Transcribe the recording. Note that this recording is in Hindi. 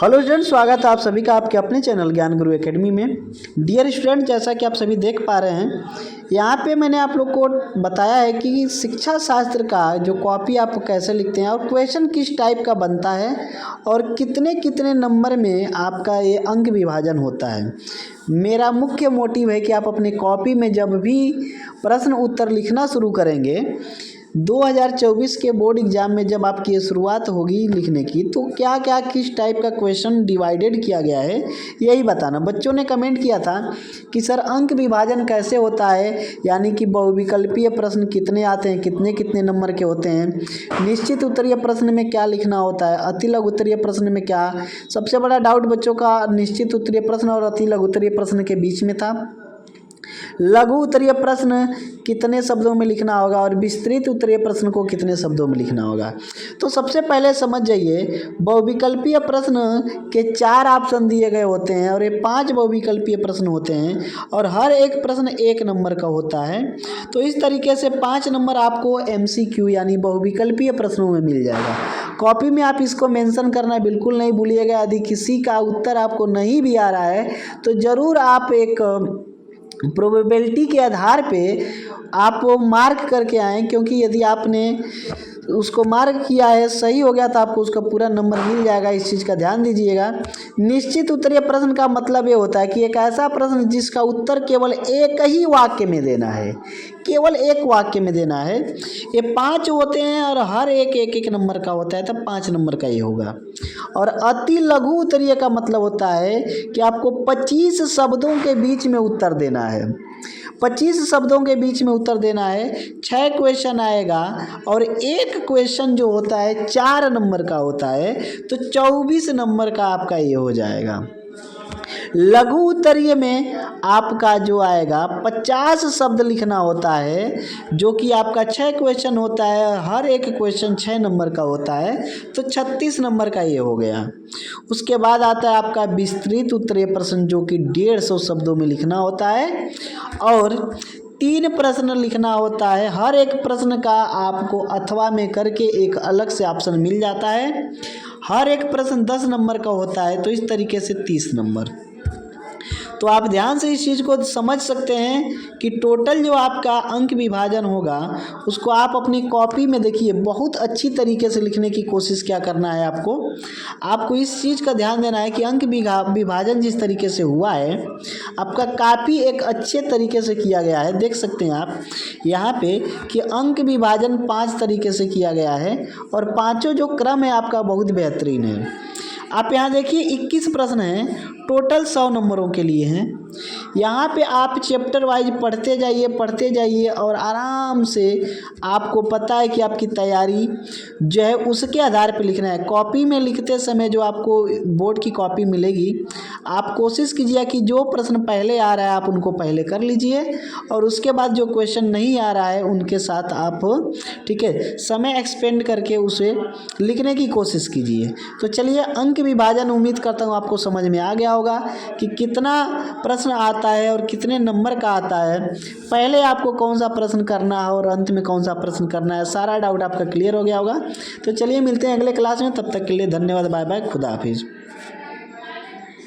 हेलो स्टूडेंट, स्वागत है आप सभी का आपके अपने चैनल ज्ञान गुरु एकेडमी में। डियर स्टूडेंट, जैसा कि आप सभी देख पा रहे हैं, यहाँ पे मैंने आप लोग को बताया है कि शिक्षा शास्त्र का जो कॉपी आप कैसे लिखते हैं और क्वेश्चन किस टाइप का बनता है और कितने कितने नंबर में आपका ये अंक विभाजन होता है। मेरा मुख्य मोटिव है कि आप अपने कॉपी में जब भी प्रश्न उत्तर लिखना शुरू करेंगे 2024 के बोर्ड एग्जाम में जब आपकी ये शुरुआत होगी लिखने की, तो क्या क्या किस टाइप का क्वेश्चन डिवाइडेड किया गया है यही बताना। बच्चों ने कमेंट किया था कि सर अंक विभाजन कैसे होता है, यानी कि बहुविकल्पीय प्रश्न कितने आते हैं, कितने कितने नंबर के होते हैं, निश्चित उत्तरीय प्रश्न में क्या लिखना होता है, अति लघु उत्तरीय प्रश्न में क्या। सबसे बड़ा डाउट बच्चों का निश्चित उत्तरीय प्रश्न और अति लघु उत्तरीय प्रश्न के बीच में था। लघु उत्तरीय प्रश्न कितने शब्दों में लिखना होगा और विस्तृत उत्तरीय प्रश्न को कितने शब्दों में लिखना होगा। तो सबसे पहले समझ जाइए, बहुविकल्पीय प्रश्न के 4 ऑप्शन दिए गए होते हैं और ये 5 बहुविकल्पीय प्रश्न होते हैं और हर एक प्रश्न 1 नंबर का होता है। तो इस तरीके से 5 नंबर आपको MCQ यानी बहुविकल्पीय प्रश्नों में मिल जाएगा। कॉपी में आप इसको मेंशन करना बिल्कुल नहीं भूलिएगा। यदि किसी का उत्तर आपको नहीं भी आ रहा है तो ज़रूर आप एक प्रोबेबिलिटी के आधार पे आप वो मार्क करके आएँ, क्योंकि यदि आपने उसको मार्क किया है, सही हो गया, तो आपको उसका पूरा नंबर मिल जाएगा। इस चीज़ का ध्यान दीजिएगा। निश्चित उत्तरीय प्रश्न का मतलब ये होता है कि एक ऐसा प्रश्न जिसका उत्तर केवल एक ही वाक्य में देना है, केवल एक वाक्य में देना है। ये 5 होते हैं और हर एक नंबर का होता है, तब 5 नंबर का ये होगा। और अति लघु उत्तरीय का मतलब होता है कि आपको 25 शब्दों के बीच में उत्तर देना है। 25 शब्दों के बीच में उत्तर देना है। 6 क्वेश्चन आएगा और एक क्वेश्चन जो होता है 4 नंबर का होता है, तो 24 नंबर का आपका ये हो जाएगा। लघु उत्तरीय में आपका जो आएगा 50 शब्द लिखना होता है, जो कि आपका 6 क्वेश्चन होता है, हर एक क्वेश्चन 6 नंबर का होता है, तो 36 नंबर का ये हो गया। उसके बाद आता है आपका विस्तृत उत्तरीय प्रश्न, जो कि 150 शब्दों में लिखना होता है और 3 प्रश्न लिखना होता है। हर एक प्रश्न का आपको अथवा में करके एक अलग से ऑप्शन मिल जाता है। हर एक प्रश्न 10 नंबर का होता है, तो इस तरीके से 30 नंबर। तो आप ध्यान से इस चीज़ को समझ सकते हैं कि टोटल जो आपका अंक विभाजन होगा उसको आप अपनी कॉपी में देखिए, बहुत अच्छी तरीके से लिखने की कोशिश क्या करना है आपको इस चीज़ का ध्यान देना है कि अंक विभाजन जिस तरीके से हुआ है आपका काफ़ी एक अच्छे तरीके से किया गया है। देख सकते हैं आप यहाँ पे कि अंक विभाजन 5 तरीके से किया गया है और पाँचों जो क्रम है आपका बहुत बेहतरीन है। आप यहाँ देखिए 21 प्रश्न हैं, टोटल 100 नंबरों के लिए हैं। यहाँ पे आप चैप्टर वाइज पढ़ते जाइए और आराम से आपको पता है कि आपकी तैयारी जो है उसके आधार पे लिखना है। कॉपी में लिखते समय जो आपको बोर्ड की कॉपी मिलेगी, आप कोशिश कीजिए कि जो प्रश्न पहले आ रहा है आप उनको पहले कर लीजिए और उसके बाद जो क्वेश्चन नहीं आ रहा है उनके साथ आप ठीक है समय एक्सपेंड करके उसे लिखने की कोशिश कीजिए। तो चलिए, अंक विभाजन उम्मीद करता हूँ आपको समझ में आ गया होगा कि कितना प्रश्न आता है और कितने नंबर का आता है, पहले आपको कौन सा प्रश्न करना है और अंत में कौन सा प्रश्न करना है। सारा डाउट आपका क्लियर हो गया होगा। तो चलिए मिलते हैं अगले क्लास में, तब तक के लिए धन्यवाद, बाय बाय, खुदा हाफिज़।